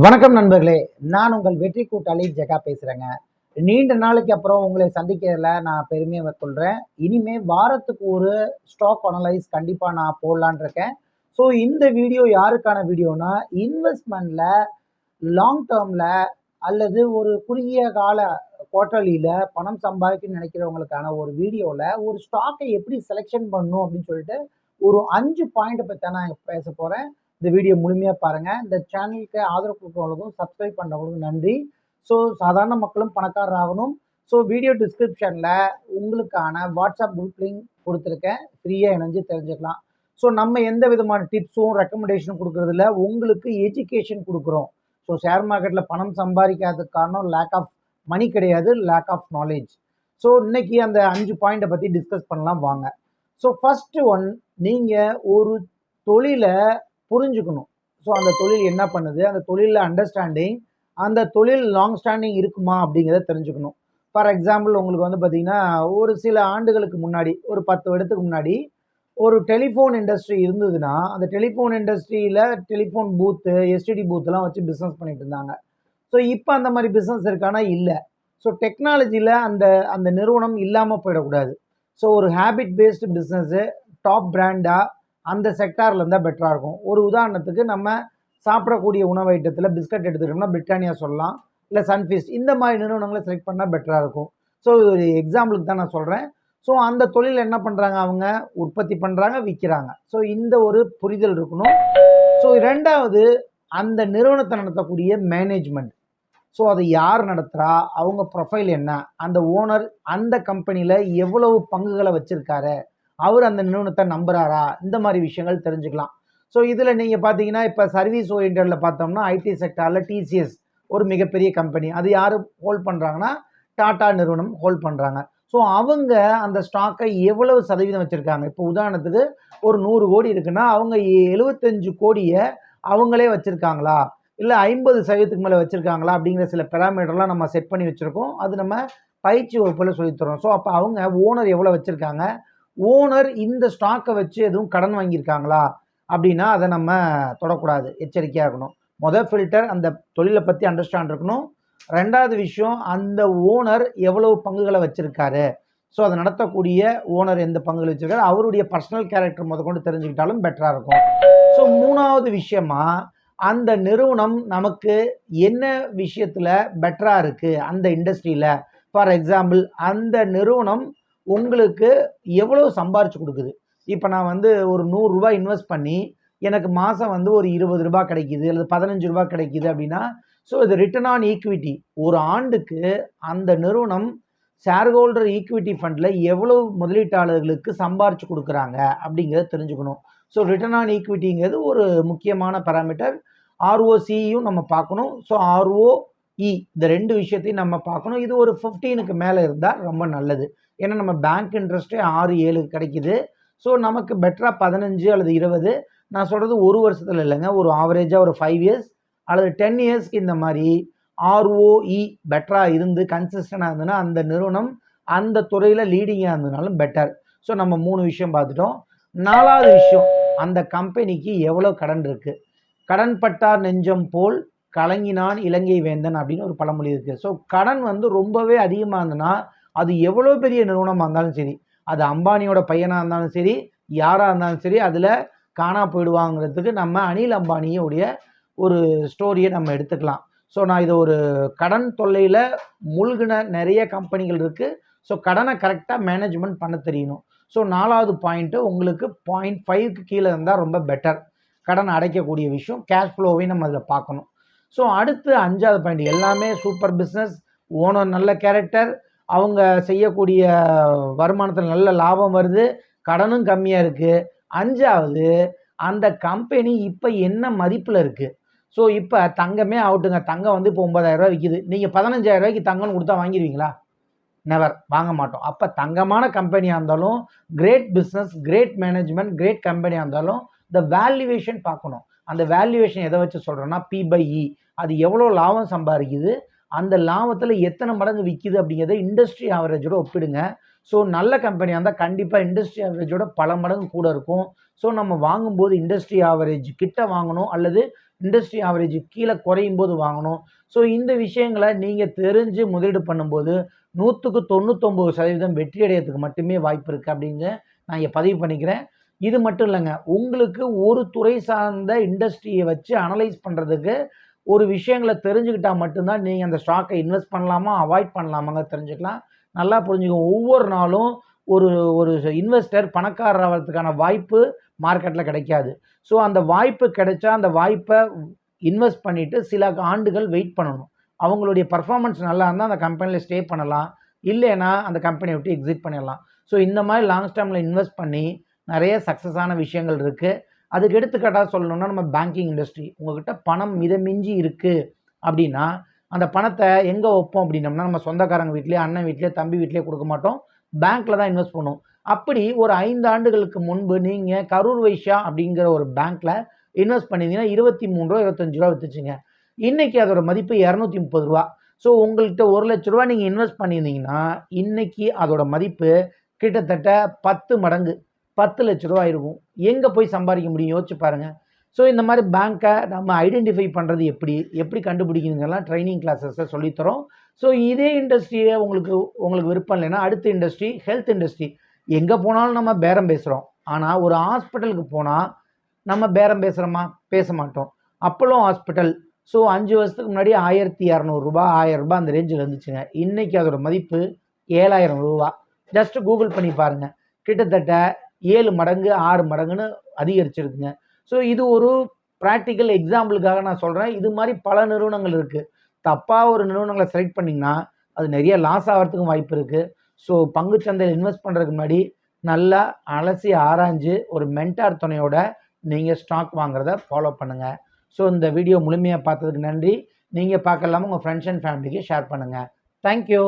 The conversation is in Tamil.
வணக்கம் நண்பர்களே, நான் உங்கள் வெற்றி கூட்டாளி ஜெகா பேசுகிறேங்க. நீண்ட நாளைக்கு அப்புறம் உங்களை சந்திக்கிறதுல நான் பெருமையை கொள்கிறேன். இனிமே வாரத்துக்கு ஒரு ஸ்டாக் அனலைஸ் கண்டிப்பாக நான் போடலான்னு இருக்கேன். ஸோ இந்த வீடியோ யாருக்கான வீடியோனா, இன்வெஸ்ட்மெண்ட்டில் லாங் டேர்மில் அல்லது ஒரு குறுகிய கால குவார்ட்டர்லியில் பணம் சம்பாதிக்கணும்னு நினைக்கிறவங்களுக்கான ஒரு வீடியோவில் ஒரு ஸ்டாக்கை எப்படி செலெக்ஷன் பண்ணணும் அப்படின்னு சொல்லிட்டு ஒரு 5 பாயிண்ட் பற்றி தான் நான் பேச போகிறேன். இந்த வீடியோ முழுமையாக பாருங்கள். இந்த சேனலுக்கு ஆதரவு கொடுக்குறவங்களுக்கும் சப்ஸ்கிரைப் பண்ணுறவங்களுக்கும் நன்றி. ஸோ சாதாரண மக்களும் பணக்காரர் ஆகணும். ஸோ வீடியோ டிஸ்கிரிப்ஷனில் உங்களுக்கான வாட்ஸ்அப் குரூப் லிங்க் கொடுத்துருக்கேன். ஃப்ரீயாக இணைஞ்சு தெரிஞ்சுக்கலாம். ஸோ நம்ம எந்த விதமான டிப்ஸும் ரெக்கமெண்டேஷனும் கொடுக்குறதில்ல, உங்களுக்கு எஜுகேஷன் கொடுக்குறோம். ஸோ ஷேர் மார்க்கெட்டில் பணம் சம்பாதிக்காததுக்கு காரணம் லேக் ஆஃப் மணி கிடையாது, லேக் ஆஃப் நாலேஜ். ஸோ இன்னைக்கு அந்த 5 பாயிண்ட்டை பற்றி டிஸ்கஸ் பண்ணலாம் வாங்க. ஸோ ஃபஸ்ட்டு ஒன், நீங்கள் ஒரு தொழிலை புரிஞ்சுக்கணும். ஸோ அந்த தொழில் என்ன பண்ணுது, அந்த தொழிலில் அண்டர்ஸ்டாண்டிங், அந்த தொழில் லாங் ஸ்டாண்டிங் இருக்குமா அப்படிங்கிறத தெரிஞ்சுக்கணும். ஃபார் எக்ஸாம்பிள் உங்களுக்கு வந்து பார்த்தீங்கன்னா, ஒரு சில ஆண்டுகளுக்கு முன்னாடி, ஒரு 10 வருடத்துக்கு முன்னாடி ஒரு டெலிஃபோன் இண்டஸ்ட்ரி இருந்ததுன்னா, அந்த டெலிஃபோன் இண்டஸ்ட்ரியில் டெலிஃபோன் பூத்து, எஸ்டிடி பூத்துலாம் வச்சு பிஸ்னஸ் பண்ணிட்டு இருந்தாங்க. ஸோ இப்போ அந்த மாதிரி பிஸ்னஸ் இருக்கானா? இல்லை. ஸோ டெக்னாலஜியில் அந்த அந்த நிறுவனம் இல்லாமல் போயிடக்கூடாது. ஸோ ஒரு ஹேபிட் பேஸ்டு பிஸ்னஸ்ஸு டாப் பிராண்டாக அந்த செக்டாரில் இருந்தால் பெட்டராக இருக்கும். ஒரு உதாரணத்துக்கு நம்ம சாப்பிடக்கூடிய உணவு ஐட்டத்தில் பிஸ்கட் எடுத்துக்கிட்டோம்னா பிரிட்டானியா சொல்லலாம், இல்லை சன்ஃபீஸ்ட், இந்த மாதிரி நிறுவனங்களை செலக்ட் பண்ணால் பெட்டராக இருக்கும். ஸோ ஒரு எக்ஸாம்பிளுக்கு தான் நான் சொல்கிறேன். ஸோ அந்த தொழில் என்ன பண்ணுறாங்க, அவங்க உற்பத்தி பண்ணுறாங்க, விற்கிறாங்க. ஸோ இந்த ஒரு புரிதல் இருக்கணும். ஸோ ரெண்டாவது, அந்த நிறுவனத்தை நடத்தக்கூடிய மேனேஜ்மெண்ட். ஸோ அதை யார் நடத்துகிறா, அவங்க ப்ரொஃபைல் என்ன, அந்த ஓனர் அந்த கம்பெனியில் எவ்வளவு பங்குகளை வச்சுருக்காரு, அவர் அந்த நிறுவனத்தை நம்புறாரா, இந்த மாதிரி விஷயங்கள் தெரிஞ்சுக்கலாம். ஸோ இதில் நீங்கள் பார்த்தீங்கன்னா, இப்போ சர்வீஸ் ஓரியன்டில் பார்த்தோம்னா ஐடி செக்டாரில் டிசிஎஸ் ஒரு மிகப்பெரிய கம்பெனி, அது யார் ஹோல்ட் பண்ணுறாங்கன்னா டாடா நிறுவனம் ஹோல்ட் பண்ணுறாங்க. ஸோ அவங்க அந்த ஸ்டாக்கை எவ்வளவு சதவீதம் வச்சுருக்காங்க. இப்போ உதாரணத்துக்கு ஒரு 100 கோடி இருக்குன்னா அவங்க 75 கோடியை அவங்களே வச்சுருக்காங்களா, இல்லை 50% மேலே வச்சுருக்காங்களா அப்படிங்கிற சில பெராமீட்டர்லாம் நம்ம செட் பண்ணி வச்சுருக்கோம். அது நம்ம பயிற்சி வகுப்பில் சொல்லித்தரோம். ஸோ அப்போ அவங்க ஓனர் எவ்வளோ வச்சுருக்காங்க, ஓனர் இந்த ஸ்டாக்கை வச்சு எதுவும் கடன் வாங்கியிருக்காங்களா அப்படின்னா அதை நம்ம தொடக்கூடாது, எச்சரிக்கையாக இருக்கணும். மொதல் ஃபில்டர் அந்த தொழிலை பற்றி அண்டர்ஸ்டாண்ட் இருக்கணும். ரெண்டாவது விஷயம், அந்த ஓனர் எவ்வளவு பங்குகளை வச்சுருக்காரு, ஸோ அதை நடத்தக்கூடிய ஓனர் எந்த பங்குகள் வச்சுருக்காரு, அவருடைய பர்சனல் கேரக்டர் முதற்கொண்டு தெரிஞ்சுக்கிட்டாலும் பெட்டராக இருக்கும். ஸோ மூணாவது விஷயமா, அந்த நிறுவனம் நமக்கு என்ன விஷயத்தில் பெட்டராக இருக்குது அந்த இண்டஸ்ட்ரியில். ஃபார் எக்ஸாம்பிள், அந்த நிறுவனம் உங்களுக்கு எவ்வளோ சம்பாரிச்சு கொடுக்குது. இப்போ நான் வந்து ஒரு 100 ரூபாய் இன்வெஸ்ட் பண்ணி எனக்கு மாதம் வந்து ஒரு 20 ரூபாய் கிடைக்குது அல்லது 15 ரூபாய் கிடைக்குது அப்படின்னா, ஸோ இது ரிட்டர்ன் ஆன் ஈக்விட்டி. ஒரு ஆண்டுக்கு அந்த நிறுவனம் ஷேர் ஹோல்டர் ஈக்விட்டி ஃபண்டில் எவ்வளவு முதலீட்டாளர்களுக்கு சம்பாரிச்சு கொடுக்குறாங்க அப்படிங்கிறத தெரிஞ்சுக்கணும். ஸோ ரிட்டர்ன் ஆன் ஈக்விட்டிங்கிறது ஒரு முக்கியமான பேராமீட்டர். ஆர்ஓசியும் நம்ம பார்க்கணும். ஸோ ஆர்ஓஇ இந்த 2 விஷயத்தையும் நம்ம பார்க்கணும். இது ஒரு 15க்கு மேலே இருந்தால் ரொம்ப நல்லது. ஏன்னா நம்ம பேங்க் இன்ட்ரெஸ்ட்டே 6-7 கிடைக்குது. ஸோ நமக்கு பெட்டராக 15 அல்லது 20, நான் சொல்கிறது ஒரு வருஷத்தில் இல்லைங்க, ஒரு ஆவரேஜாக ஒரு 5 இயர்ஸ் அல்லது 10 இயர்ஸ்க்கு இந்த மாதிரி ஆர்ஓஇ பெட்டராக இருந்து கன்சிஸ்டண்டாக இருந்ததுன்னா அந்த நிறுவனம் அந்த துறையில் லீடிங்காக இருந்ததுனாலும் பெட்டர். ஸோ நம்ம 3 விஷயம் பார்த்துட்டோம். 4வது விஷயம், அந்த கம்பெனிக்கு எவ்வளோ கடன் இருக்குது. கடன் பட்டார் நெஞ்சம் போல் கலங்கினான் இலங்கை வேந்தன் அப்படின்னு ஒரு பழமொழி இருக்குது. ஸோ கடன் வந்து ரொம்பவே அதிகமாக இருந்ததுன்னா, அது எவ்வளோ பெரிய நிறுவனமாக இருந்தாலும் சரி, அது அம்பானியோட பையனாக இருந்தாலும் சரி, யாராக இருந்தாலும் சரி, அதில் காணா போயிடுவாங்கிறதுக்கு நம்ம அனில் அம்பானியோடைய ஒரு ஸ்டோரியை நம்ம எடுத்துக்கலாம். ஸோ நான் இதை ஒரு கடன் தொல்லையில் மூழ்கின நிறைய கம்பெனிகள் இருக்குது. ஸோ கடனை கரெக்டாக மேனேஜ்மெண்ட் பண்ண தெரியணும். ஸோ 4வது பாயிண்ட்டு உங்களுக்கு 0.5க்கு கீழே இருந்தால் ரொம்ப பெட்டர். கடன் அடைக்கக்கூடிய விஷயம், கேஷ் ஃப்ளோவையும் நம்ம அதில் பார்க்கணும். ஸோ அடுத்து 5வது பாயிண்ட், எல்லாமே சூப்பர் பிஸ்னஸ், ஓனர் நல்ல கேரக்டர், அவங்க செய்யக்கூடிய வருமானத்தில் நல்ல லாபம் வருது, கடனும் கம்மியாக இருக்குது. 5வது, அந்த கம்பெனி இப்போ என்ன மதிப்பில் இருக்குது. ஸோ இப்போ தங்கமே ஆகட்டுங்க, தங்கம் வந்து இப்போ 9,000 ரூபா விற்கிது. நீங்கள் 15,000 ரூபாய்க்கு தங்கம்னு கொடுத்தா வாங்கிடுவீங்களா? நெவர், வாங்க மாட்டோம். அப்போ தங்கமான கம்பெனியாக இருந்தாலும், great business, great management, great கம்பெனியாக இருந்தாலும் இந்த வேல்யூவேஷன் பார்க்கணும். அந்த வேல்யூவேஷன் எதை வச்சு சொல்கிறோன்னா P/E, அது எவ்வளோ லாபம் சம்பாதிக்குது, அந்த லாபத்தில் எத்தனை மடங்கு விற்கிது அப்படிங்கிறத இண்டஸ்ட்ரி ஆவரேஜோட ஒப்பிடுங்க. ஸோ நல்ல கம்பெனியாக இருந்தால் கண்டிப்பாக இண்டஸ்ட்ரி ஆவரேஜோட பல மடங்கு கூட இருக்கும். ஸோ நம்ம வாங்கும்போது இண்டஸ்ட்ரி ஆவரேஜ் கிட்ட வாங்கணும், அல்லது இண்டஸ்ட்ரி ஆவரேஜ் கீழே குறையும் போது வாங்கணும். ஸோ இந்த விஷயங்களை நீங்கள் தெரிஞ்சு முதலீடு பண்ணும்போது 100க்கு 99% வெற்றி அடையிறதுக்கு மட்டுமே வாய்ப்பு இருக்குது அப்படின்னு நான் இங்கே பதிவு பண்ணிக்கிறேன். இது மட்டும் இல்லைங்க, உங்களுக்கு ஒரு துறை சார்ந்த இண்டஸ்ட்ரியை வச்சு அனலைஸ் பண்ணுறதுக்கு ஒரு விஷயங்களை தெரிஞ்சுக்கிட்டால் மட்டும்தான் நீங்கள் அந்த ஸ்டாக்கை இன்வெஸ்ட் பண்ணலாமா அவாய்ட் பண்ணலாமாங்க தெரிஞ்சுக்கலாம். நல்லா புரிஞ்சுக்கோங்க, ஒவ்வொரு நாளும் ஒரு ஒரு இன்வெஸ்டர் பணக்காரர் ஆகிறதுக்கான வாய்ப்பு மார்க்கெட்டில் கிடைக்காது. ஸோ அந்த வாய்ப்பு கிடைச்சா அந்த வாய்ப்பை இன்வெஸ்ட் பண்ணிவிட்டு சில ஆண்டுகள் வெயிட் பண்ணணும். அவங்களுடைய பர்ஃபார்மன்ஸ் நல்லா இருந்தால் அந்த கம்பெனியில் ஸ்டே பண்ணலாம், இல்லைன்னா அந்த கம்பெனியை விட்டு எக்ஸிட் பண்ணிடலாம். ஸோ இந்த மாதிரி லாங் டேர்மில் இன்வெஸ்ட் பண்ணி நிறைய சக்ஸஸான விஷயங்கள் இருக்குது. அதுக்கு எடுத்துக்காட்டாக சொல்லணும்னா நம்ம பேங்கிங் இண்டஸ்ட்ரி. உங்கள்கிட்ட பணம் மிதமிஞ்சி இருக்குது அப்படின்னா அந்த பணத்தை எங்கே வைப்போம் அப்படின்னம்னா நம்ம சொந்தக்காரங்க வீட்லேயே, அண்ணன் வீட்லேயே, தம்பி வீட்லேயே கொடுக்க மாட்டோம், பேங்க்கில் தான் இன்வெஸ்ட் பண்ணுவோம். அப்படி ஒரு 5 ஆண்டுகளுக்கு முன்பு நீங்கள் கரூர் வைஸ்யா அப்படிங்கிற ஒரு பேங்க்கில் இன்வெஸ்ட் பண்ணியிருந்தீங்கன்னா 23 ரூபா 25 ரூபா விற்றுச்சுங்க. இன்றைக்கி அதோட மதிப்பு 230 ரூபா. ஸோ உங்கள்கிட்ட 1 லட்ச ரூபா நீங்கள் இன்வெஸ்ட் பண்ணியிருந்தீங்கன்னா இன்றைக்கி அதோட மதிப்பு கிட்டத்தட்ட 10 மடங்கு 10 லட்ச ரூபா இருக்கும். எங்கே போய் சம்பாதிக்க முடியும் யோசிச்சு பாருங்கள். ஸோ இந்த மாதிரி பேங்க்கை நம்ம ஐடென்டிஃபை பண்ணுறது எப்படி கண்டுபிடிக்கணுங்கெல்லாம் ட்ரைனிங் கிளாஸஸை சொல்லித்தரோம். ஸோ இதே இண்டஸ்ட்ரியை உங்களுக்கு விருப்பம் இல்லைன்னா அடுத்த இண்டஸ்ட்ரி ஹெல்த் இண்டஸ்ட்ரி. எங்கே போனாலும் நம்ம பேரம் பேசுகிறோம், ஆனால் ஒரு ஹாஸ்பிட்டலுக்கு போனால் நம்ம பேரம் பேசுகிறோமா? பேச மாட்டோம். அப்போலோ ஹாஸ்பிட்டல் ஸோ 5 வருஷத்துக்கு முன்னாடி 1200 ரூபா 1000 ரூபா அந்த ரேஞ்சில் இருந்துச்சுங்க. இன்றைக்கி அதோட மதிப்பு 7000 ரூபா. ஜஸ்ட் கூகுள் பண்ணி பாருங்கள், கிட்டத்தட்ட 7 மடங்கு 6 மடங்குன்னு அதிகரிச்சிருக்குங்க. ஸோ இது ஒரு ப்ராக்டிக்கல் எக்ஸாம்பிளுக்காக நான் சொல்கிறேன். இது மாதிரி பல நிறுவனங்கள் இருக்குது. தப்பாக ஒரு நிறுவனங்களை செலக்ட் பண்ணிங்கன்னா அது நிறைய லாஸ் ஆகிறதுக்கும் வாய்ப்பு இருக்குது. ஸோ பங்குச்சந்தையில் இன்வெஸ்ட் பண்ணுறதுக்கு முன்னாடி நல்லா அலசி ஆராய்ஞ்சு ஒரு மென்டார் துணையோட நீங்கள் ஸ்டாக் வாங்குறத ஃபாலோ பண்ணுங்கள். ஸோ இந்த வீடியோ முழுமையாக பார்த்ததுக்கு நன்றி. நீங்கள் பார்க்கலாமா உங்கள் ஃப்ரெண்ட்ஸ் அண்ட் ஃபேமிலிக்கு ஷேர் பண்ணுங்கள். தேங்க்யூ.